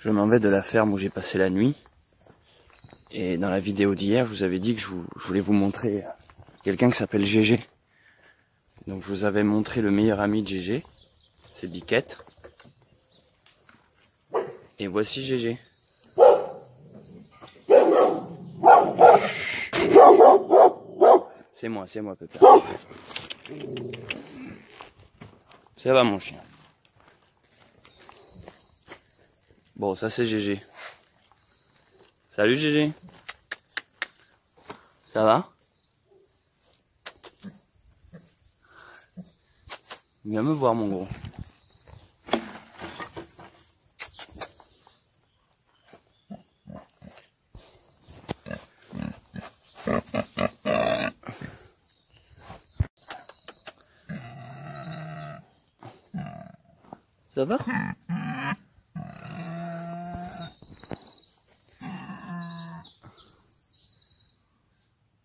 Je m'en vais de la ferme où j'ai passé la nuit. Et dans la vidéo d'hier, je vous avais dit que je voulais vous montrer quelqu'un qui s'appelle GG. Donc je vous avais montré le meilleur ami de GG, c'est Biquette. Et voici GG. C'est moi Pépère. Ça va mon chien. Bon, ça c'est GG. Salut GG. Ça va? Viens me voir mon gros. Ça va?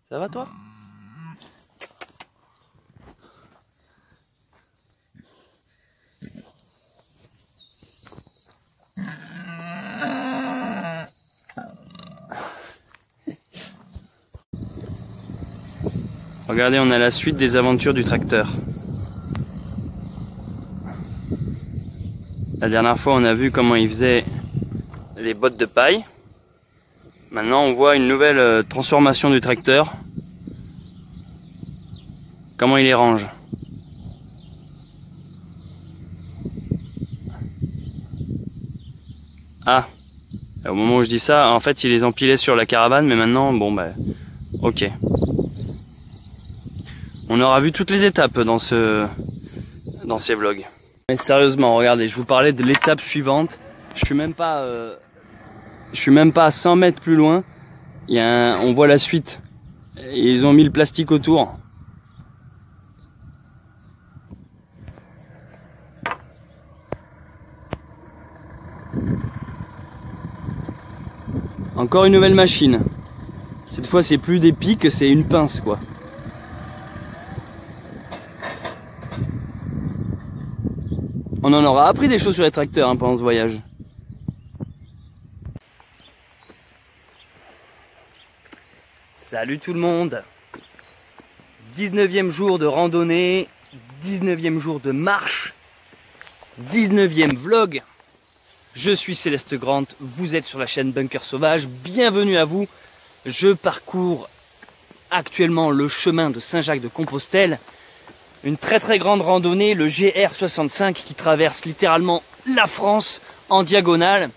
Ça va toi? Regardez, on a la suite des aventures du tracteur. La dernière fois, on a vu comment il faisait les bottes de paille. Maintenant, on voit une nouvelle transformation du tracteur. Comment il les range. Ah, au moment où je dis ça, en fait, il les empilait sur la caravane, mais maintenant, bon, bah, ok. On aura vu toutes les étapes dans ces vlogs. Mais sérieusement, regardez, je vous parlais de l'étape suivante. Je suis même pas à 100 mètres plus loin. On voit la suite. Et ils ont mis le plastique autour. Encore une nouvelle machine. Cette fois, c'est plus des pics, c'est une pince, quoi. On en aura appris des choses sur les tracteurs hein, pendant ce voyage. Salut tout le monde. 19e jour de randonnée, 19e jour de marche, 19e vlog. Je suis Céleste Grant, vous êtes sur la chaîne Bunker Sauvage, bienvenue à vous. Je parcours actuellement le chemin de Saint-Jacques-de-Compostelle. Une très grande randonnée, le GR65 qui traverse littéralement la France en diagonale,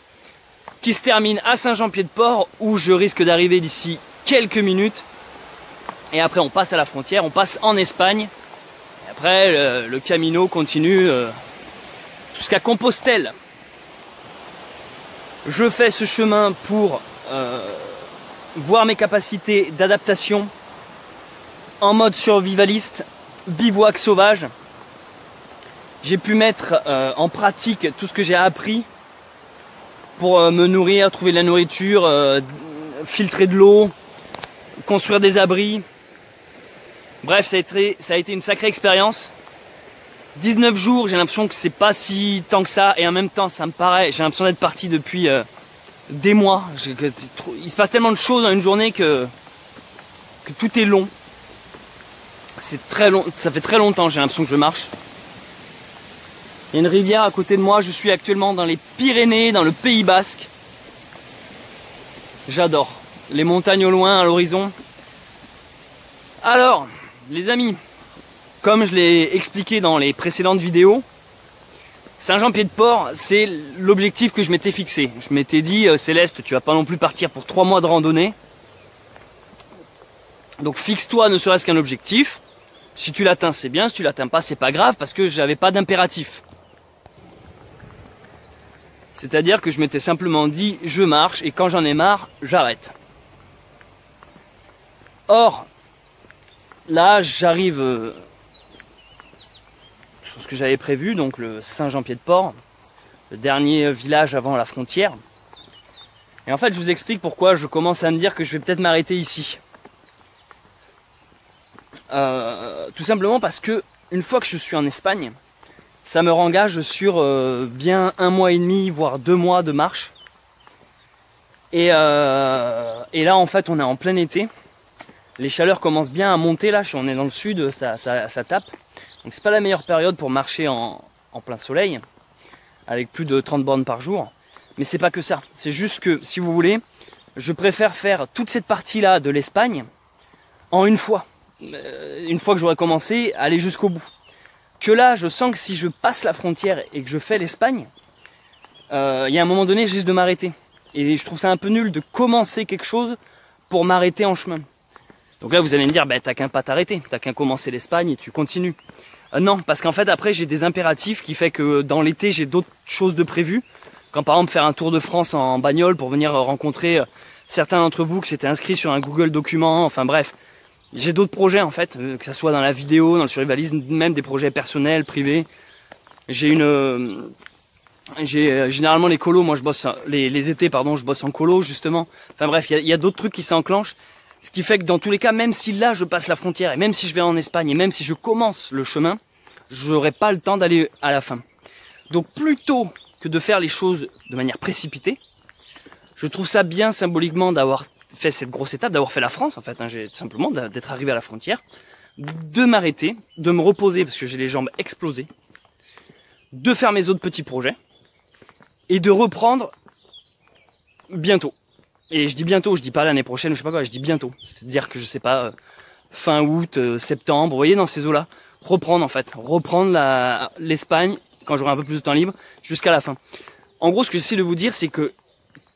qui se termine à Saint-Jean-Pied-de-Port où je risque d'arriver d'ici quelques minutes. Et après on passe à la frontière, on passe en Espagne. Et après le Camino continue jusqu'à Compostelle. Je fais ce chemin pour voir mes capacités d'adaptation en mode survivaliste. Bivouac sauvage. J'ai pu mettre en pratique tout ce que j'ai appris pour me nourrir, trouver de la nourriture, filtrer de l'eau, construire des abris. Bref, ça a été une sacrée expérience. 19 jours, j'ai l'impression que c'est pas si tant que ça, et en même temps, ça me paraît, j'ai l'impression d'être parti depuis des mois. Il se passe tellement de choses dans une journée que tout est long. C'est très long, ça fait très longtemps, j'ai l'impression que je marche. Il y a une rivière à côté de moi, je suis actuellement dans les Pyrénées, dans le Pays Basque. J'adore. Les montagnes au loin, à l'horizon. Alors, les amis, comme je l'ai expliqué dans les précédentes vidéos, Saint-Jean-Pied-de-Port, c'est l'objectif que je m'étais fixé. Je m'étais dit, Céleste, tu vas pas non plus partir pour 3 mois de randonnée. Donc fixe-toi ne serait-ce qu'un objectif. Si tu l'atteins, c'est bien. Si tu l'atteins pas, c'est pas grave parce que j'avais pas d'impératif. C'est-à-dire que je m'étais simplement dit, je marche et quand j'en ai marre, j'arrête. Or, là, j'arrive sur ce que j'avais prévu, donc le Saint-Jean-Pied-de-Port, le dernier village avant la frontière. Et en fait, je vous explique pourquoi je commence à me dire que je vais peut-être m'arrêter ici. Tout simplement parce que une fois que je suis en Espagne, ça me rengage sur bien 1 mois et demi, voire 2 mois de marche. Et là en fait on est en plein été. Les chaleurs commencent bien à monter là, on est dans le sud, ça tape. Donc c'est pas la meilleure période pour marcher en plein soleil, avec plus de 30 bornes par jour. Mais c'est pas que ça, c'est juste que si vous voulez, je préfère faire toute cette partie là de l'Espagne en une fois. Une fois que j'aurai commencé, aller jusqu'au bout. Que là, je sens que si je passe la frontière et que je fais l'Espagne, il y a un moment donné, je risque de m'arrêter. Et je trouve ça un peu nul de commencer quelque chose pour m'arrêter en chemin. Donc là, vous allez me dire, bah, t'as qu'un pas t'arrêter, t'as qu'un commencer l'Espagne et tu continues. Non, parce qu'en fait, après, j'ai des impératifs qui fait que dans l'été, j'ai d'autres choses de prévues. Quand par exemple, faire un tour de France en bagnole pour venir rencontrer certains d'entre vous qui s'étaient inscrits sur un Google document, enfin bref. J'ai d'autres projets en fait, que ça soit dans la vidéo, dans le survivalisme, même des projets personnels, privés. Généralement les colos, moi je bosse les étés pardon, je bosse en colo justement. Enfin bref, il y a d'autres trucs qui s'enclenchent, ce qui fait que dans tous les cas, même si là je passe la frontière et même si je vais en Espagne et même si je commence le chemin, j'aurai pas le temps d'aller à la fin. Donc plutôt que de faire les choses de manière précipitée, je trouve ça bien symboliquement d'avoir fait cette grosse étape, d'avoir fait la France en fait, hein, j'ai simplement d'être arrivé à la frontière, de m'arrêter, de me reposer parce que j'ai les jambes explosées, de faire mes autres petits projets et de reprendre bientôt. Et je dis bientôt, je dis pas l'année prochaine, je sais pas quoi, je dis bientôt. C'est-à-dire que je sais pas, fin août, septembre, vous voyez dans ces eaux-là, reprendre en fait, reprendre l'Espagne quand j'aurai un peu plus de temps libre jusqu'à la fin. En gros, ce que j'essaie de vous dire, c'est que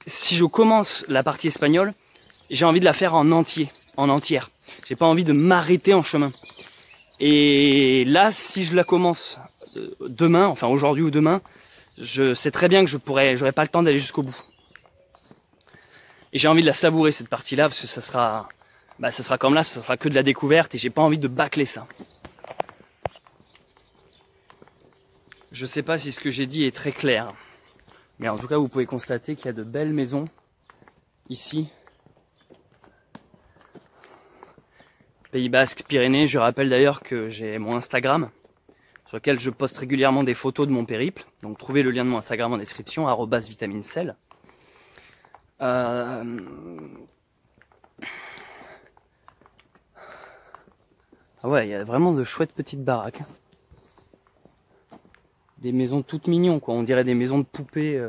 si je commence la partie espagnole, j'ai envie de la faire en entière. J'ai pas envie de m'arrêter en chemin. Et là, si je la commence demain, enfin aujourd'hui ou demain, je sais très bien que j'aurai pas le temps d'aller jusqu'au bout. Et j'ai envie de la savourer cette partie-là parce que ça sera comme là, ça sera que de la découverte et j'ai pas envie de bâcler ça. Je sais pas si ce que j'ai dit est très clair, mais en tout cas vous pouvez constater qu'il y a de belles maisons ici. Pays Basque, Pyrénées. Je rappelle d'ailleurs que j'ai mon Instagram sur lequel je poste régulièrement des photos de mon périple. Donc trouvez le lien de mon Instagram en description, @vitamincell. Ah ouais, il y a vraiment de chouettes petites baraques. Des maisons toutes mignons quoi, on dirait des maisons de poupées.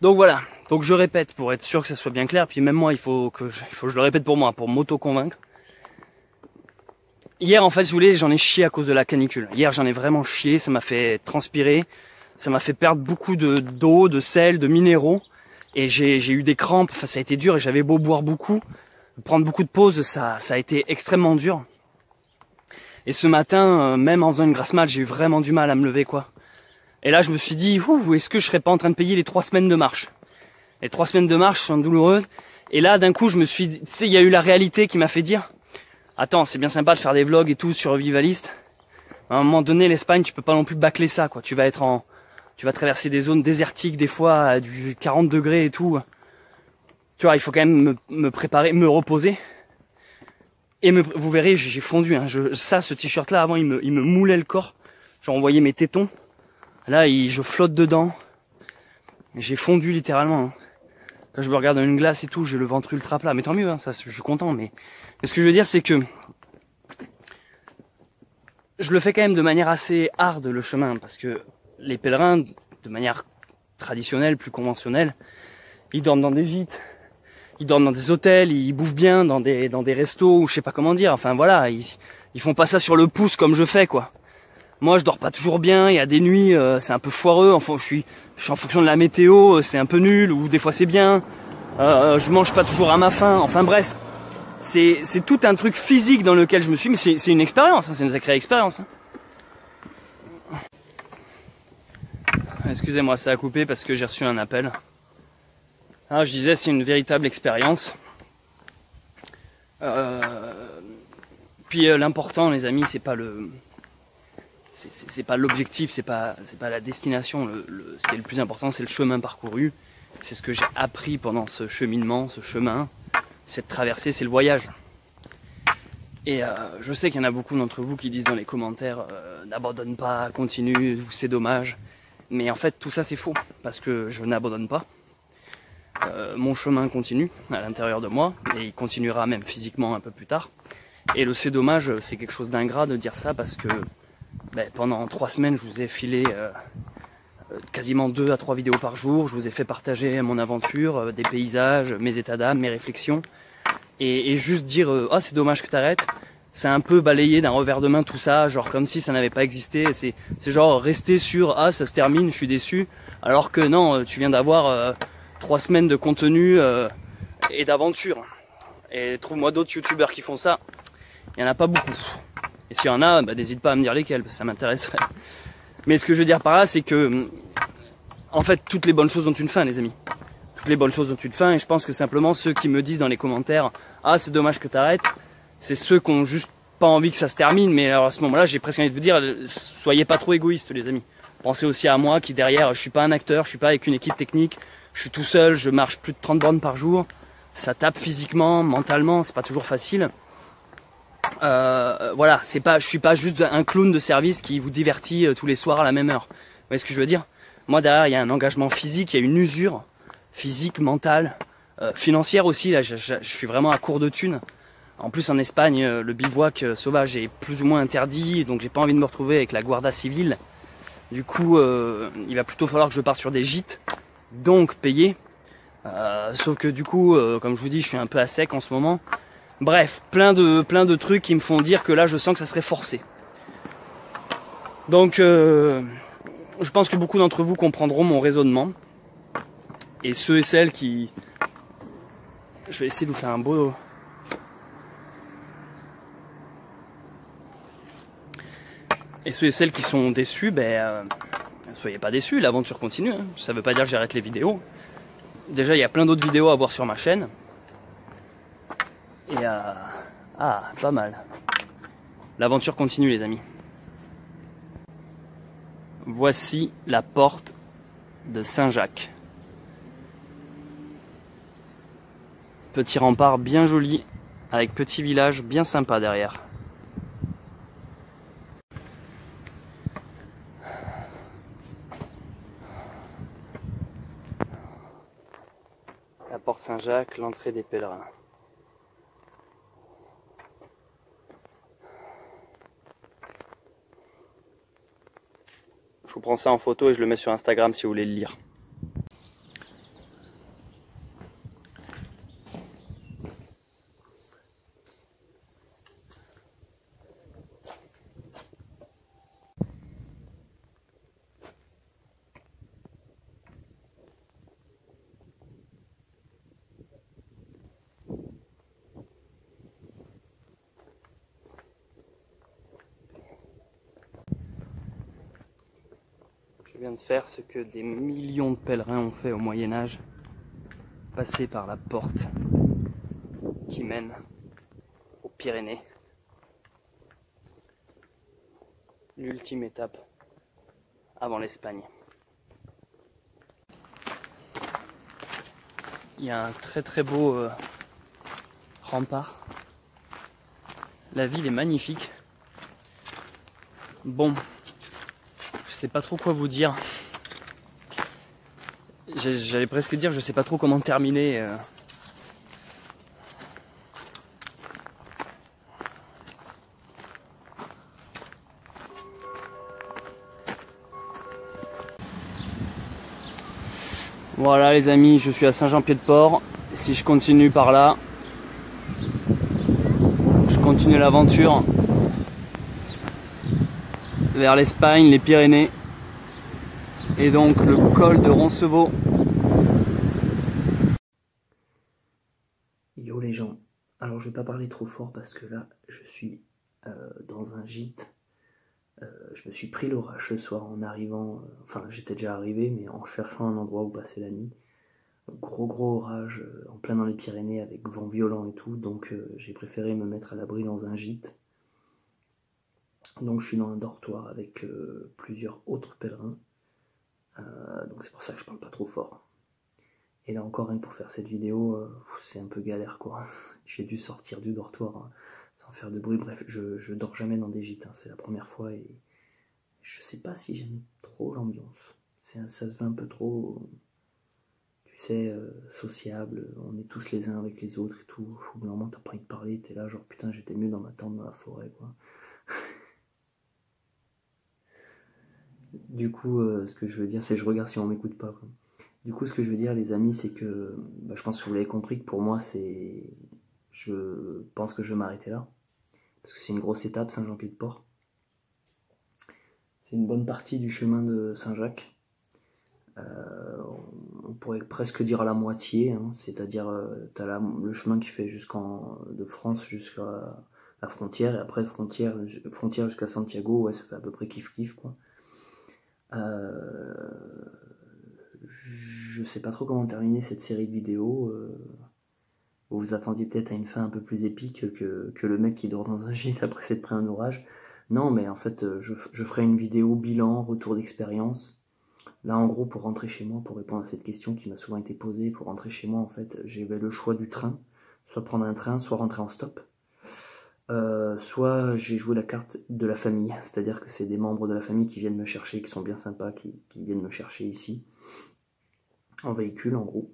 Donc voilà, donc je répète pour être sûr que ça soit bien clair, puis même moi il faut que je le répète pour moi, pour m'auto-convaincre. Hier en fait, si vous voulez, j'en ai chié à cause de la canicule. Hier j'en ai vraiment chié, ça m'a fait transpirer, ça m'a fait perdre beaucoup d'eau, de sel, de minéraux, et j'ai eu des crampes, enfin ça a été dur, et j'avais beau boire beaucoup, prendre beaucoup de pauses, ça a été extrêmement dur. Et ce matin, même en faisant une grasse mat, j'ai eu vraiment du mal à me lever quoi. Et là, je me suis dit, est-ce que je serais pas en train de payer les 3 semaines de marche? Les 3 semaines de marche sont douloureuses. Et là, d'un coup, je me suis dit, tu sais, il y a eu la réalité qui m'a fait dire, attends, c'est bien sympa de faire des vlogs et tout sur Vivaliste. À un moment donné, l'Espagne, tu peux pas non plus bâcler ça, quoi. Tu vas traverser des zones désertiques, des fois, à du 40 degrés et tout. Tu vois, il faut quand même me préparer, me reposer. Et vous verrez, j'ai fondu, hein. Ce t-shirt-là, avant, il me moulait le corps. J'en envoyais mes tétons. Là, je flotte dedans. J'ai fondu littéralement. Hein. Quand je me regarde dans une glace et tout, j'ai le ventre ultra plat. Mais tant mieux, hein, ça, je suis content. Mais ce que je veux dire, c'est que je le fais quand même de manière assez hard, le chemin. Parce que les pèlerins, de manière traditionnelle, plus conventionnelle, ils dorment dans des gîtes. Ils dorment dans des hôtels, ils bouffent bien dans des restos, ou je sais pas comment dire. Enfin voilà, ils font pas ça sur le pouce comme je fais, quoi. Moi, je dors pas toujours bien. Il y a des nuits, c'est un peu foireux. Enfin, je suis en fonction de la météo, c'est un peu nul. Ou des fois, c'est bien. Je mange pas toujours à ma faim. Enfin bref, c'est tout un truc physique dans lequel je me suis. Mais c'est une expérience. Hein, c'est une sacrée expérience. Hein. Excusez-moi, ça a coupé parce que j'ai reçu un appel. Alors, je disais, c'est une véritable expérience. Puis l'important, les amis, c'est pas l'objectif, c'est pas la destination. Ce qui est le plus important, c'est le chemin parcouru. C'est ce que j'ai appris pendant ce cheminement, ce chemin. Cette traversée, c'est le voyage. Et je sais qu'il y en a beaucoup d'entre vous qui disent dans les commentaires n'abandonne pas, continue, c'est dommage. Mais en fait tout ça c'est faux, parce que je n'abandonne pas. Mon chemin continue à l'intérieur de moi, et il continuera même physiquement un peu plus tard. Et le c'est dommage, c'est quelque chose d'ingrat de dire ça, parce que pendant 3 semaines je vous ai filé quasiment 2 à 3 vidéos par jour, je vous ai fait partager mon aventure, des paysages, mes états d'âme, mes réflexions. Et juste dire ah c'est dommage que t'arrêtes, c'est un peu balayer d'un revers de main tout ça, genre comme si ça n'avait pas existé. C'est genre rester sur ah ça se termine, je suis déçu, alors que non, tu viens d'avoir 3 semaines de contenu et d'aventure. Et trouve-moi d'autres youtubeurs qui font ça, il n'y en a pas beaucoup. Et s'il y en a, n'hésite pas à me dire lesquels, parce que ça m'intéresserait. Mais ce que je veux dire par là, c'est que en fait toutes les bonnes choses ont une fin, les amis. Toutes les bonnes choses ont une fin, et je pense que simplement ceux qui me disent dans les commentaires ah c'est dommage que t'arrêtes, c'est ceux qui ont juste pas envie que ça se termine. Mais alors à ce moment là j'ai presque envie de vous dire, soyez pas trop égoïstes les amis, pensez aussi à moi qui derrière, je suis pas un acteur, je suis pas avec une équipe technique, je suis tout seul, je marche plus de 30 bornes par jour, ça tape physiquement, mentalement, c'est pas toujours facile. Voilà, je suis pas juste un clown de service qui vous divertit tous les soirs à la même heure. Vous voyez ce que je veux dire? Moi derrière il y a un engagement physique, il y a une usure physique, mentale, financière aussi. Là je suis vraiment à court de thunes. En plus en Espagne le bivouac sauvage est plus ou moins interdit, donc j'ai pas envie de me retrouver avec la Guardia Civile. Du coup il va plutôt falloir que je parte sur des gîtes, donc payer. Sauf que du coup comme je vous dis je suis un peu à sec en ce moment. Bref, plein de trucs qui me font dire que là je sens que ça serait forcé. Donc je pense que beaucoup d'entre vous comprendront mon raisonnement. Et ceux et celles qui... Je vais essayer de vous faire un beau... Et ceux et celles qui sont déçus, soyez pas déçus, l'aventure continue. Hein. Ça veut pas dire que j'arrête les vidéos. Déjà, il y a plein d'autres vidéos à voir sur ma chaîne. Et ah, pas mal. L'aventure continue, les amis. Voici la porte de Saint-Jacques. Petit rempart bien joli, avec petit village bien sympa derrière. La porte Saint-Jacques, l'entrée des pèlerins. Je vous prends ça en photo et je le mets sur Instagram si vous voulez le lire. Je viens de faire ce que des millions de pèlerins ont fait au Moyen-Âge, passer par la porte qui mène aux Pyrénées. L'ultime étape avant l'Espagne. Il y a un très beau rempart. La ville est magnifique. Bon, je sais pas trop quoi vous dire. J'allais presque dire je sais pas trop comment terminer. Voilà les amis, je suis à Saint-Jean-Pied-de-Port. Si je continue par là, je continue l'aventure vers l'Espagne, les Pyrénées et donc le col de Roncevaux. Yo les gens, alors je vais pas parler trop fort parce que là je suis dans un gîte. Je me suis pris l'orage ce soir en arrivant, enfin j'étais déjà arrivé mais en cherchant un endroit où passer la nuit. Gros orage en plein dans les Pyrénées avec vent violent et tout, donc j'ai préféré me mettre à l'abri dans un gîte. Donc je suis dans un dortoir avec plusieurs autres pèlerins, donc c'est pour ça que je parle pas trop fort. Et là encore, rien pour faire cette vidéo, c'est un peu galère quoi. J'ai dû sortir du dortoir sans faire de bruit. Bref, je dors jamais dans des gîtes, hein. C'est la première fois et je sais pas si j'aime trop l'ambiance. ça se veut un peu trop, tu sais, sociable, on est tous les uns avec les autres et tout. Au bout d'un moment, t'as pas envie de parler, t'es là, genre putain, j'étais mieux dans ma tente dans la forêt, quoi. Du coup, ce que je veux dire, c'est je regarde si on m'écoute pas, quoi. Du coup, ce que je veux dire, les amis, c'est que bah, je pense que vous l'avez compris que pour moi, c'est. Je pense que je vais m'arrêter là. Parce que c'est une grosse étape, Saint-Jean-Pied-de-Port. C'est une bonne partie du chemin de Saint-Jacques. On pourrait presque dire la moitié, hein, c'est-à-dire t'as le chemin qui fait de France jusqu'à la frontière, et après frontière jusqu'à Santiago, ouais, ça fait à peu près kiff-kiff, quoi. Je sais pas trop comment terminer cette série de vidéos. Vous vous attendiez peut-être à une fin un peu plus épique que le mec qui dort dans un gîte après s'être pris un orage. Non, mais en fait, je ferai une vidéo bilan, retour d'expérience. Là, en gros, pour rentrer chez moi, pour répondre à cette question qui m'a souvent été posée, pour rentrer chez moi, en fait, j'avais le choix du train. Soit prendre un train, soit rentrer en stop. Soit j'ai joué la carte de la famille, c'est-à-dire que c'est des membres de la famille qui viennent me chercher, qui sont bien sympas, qui viennent me chercher ici, en véhicule, en gros.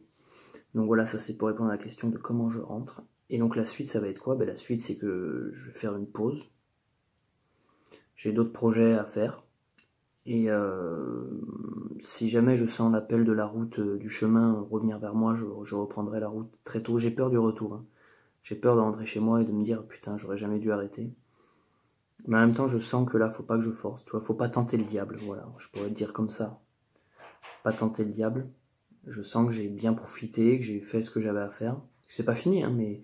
Donc voilà, ça c'est pour répondre à la question de comment je rentre. Et donc la suite, ça va être quoi? La suite, c'est que je vais faire une pause. J'ai d'autres projets à faire. Et si jamais je sens l'appel de la route, du chemin revenir vers moi, je reprendrai la route très tôt. J'ai peur du retour, hein. J'ai peur de rentrer chez moi et de me dire putain, j'aurais jamais dû arrêter. Mais en même temps, je sens que là, faut pas que je force. Tu vois, faut pas tenter le diable. Voilà, je pourrais te dire comme ça. Pas tenter le diable. Je sens que j'ai bien profité, que j'ai fait ce que j'avais à faire. C'est pas fini, hein, mais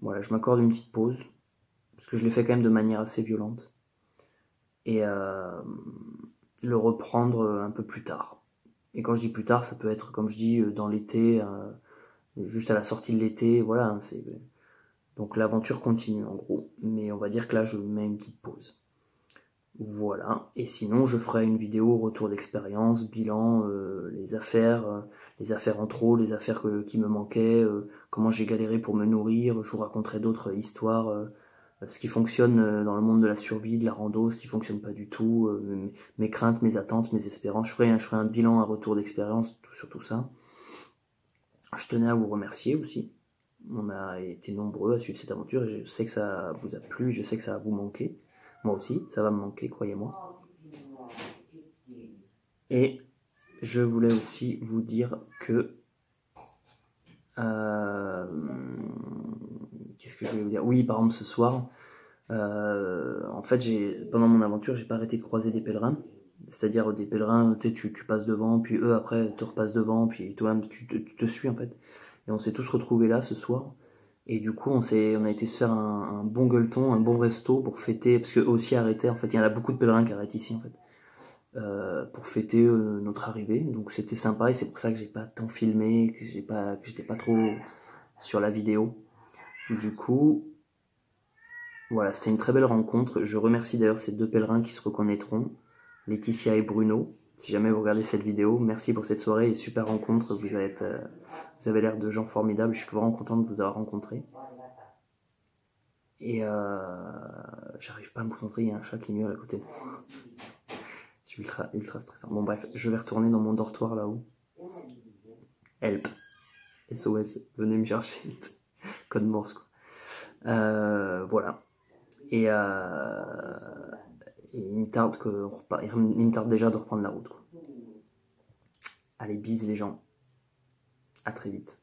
voilà, je m'accorde une petite pause. Parce que je l'ai fait quand même de manière assez violente. Et le reprendre un peu plus tard. Et quand je dis plus tard, ça peut être, comme je dis, dans l'été, juste à la sortie de l'été, voilà. Hein, donc l'aventure continue en gros. Mais on va dire que là, je mets une petite pause. Voilà. Et sinon, je ferai une vidéo retour d'expérience, bilan, les affaires en trop, les affaires qui me manquaient, comment j'ai galéré pour me nourrir. Je vous raconterai d'autres histoires, ce qui fonctionne dans le monde de la survie, de la rando, ce qui fonctionne pas du tout, mes craintes, mes attentes, mes espérances. Je ferai un bilan, un retour d'expérience sur tout ça. Je tenais à vous remercier aussi. On a été nombreux à suivre cette aventure et je sais que ça vous a plu, je sais que ça va vous manquer. Moi aussi, ça va me manquer, croyez-moi. Et je voulais aussi vous dire que... qu'est-ce que je voulais vous dire? Oui, par exemple, ce soir, en fait, pendant mon aventure, j'ai pas arrêté de croiser des pèlerins. C'est-à-dire des pèlerins, tu passes devant, puis eux après te repassent devant, puis toi tu te suis en fait. Et on s'est tous retrouvés là ce soir. Et du coup, on a été se faire un bon gueuleton, un bon resto pour fêter, parce qu'eux aussi arrêtaient. En fait, il y en a beaucoup de pèlerins qui arrêtent ici en fait, pour fêter notre arrivée. Donc c'était sympa et c'est pour ça que j'ai pas tant filmé, que j'étais pas trop sur la vidéo. Du coup, voilà, c'était une très belle rencontre. Je remercie d'ailleurs ces deux pèlerins qui se reconnaîtront, Laetitia et Bruno. Si jamais vous regardez cette vidéo, merci pour cette soirée et super rencontre. Vous avez l'air de gens formidables. Je suis vraiment content de vous avoir rencontrés. Et j'arrive pas à me concentrer, il y a un chat qui miaule à côté de moi. C'est ultra, ultra stressant. Bon bref, je vais retourner dans mon dortoir là-haut. Help. SOS, venez me chercher vite. Code Morse quoi. Voilà. Et il me tarde déjà de reprendre la route, quoi. Allez, bise les gens. À très vite.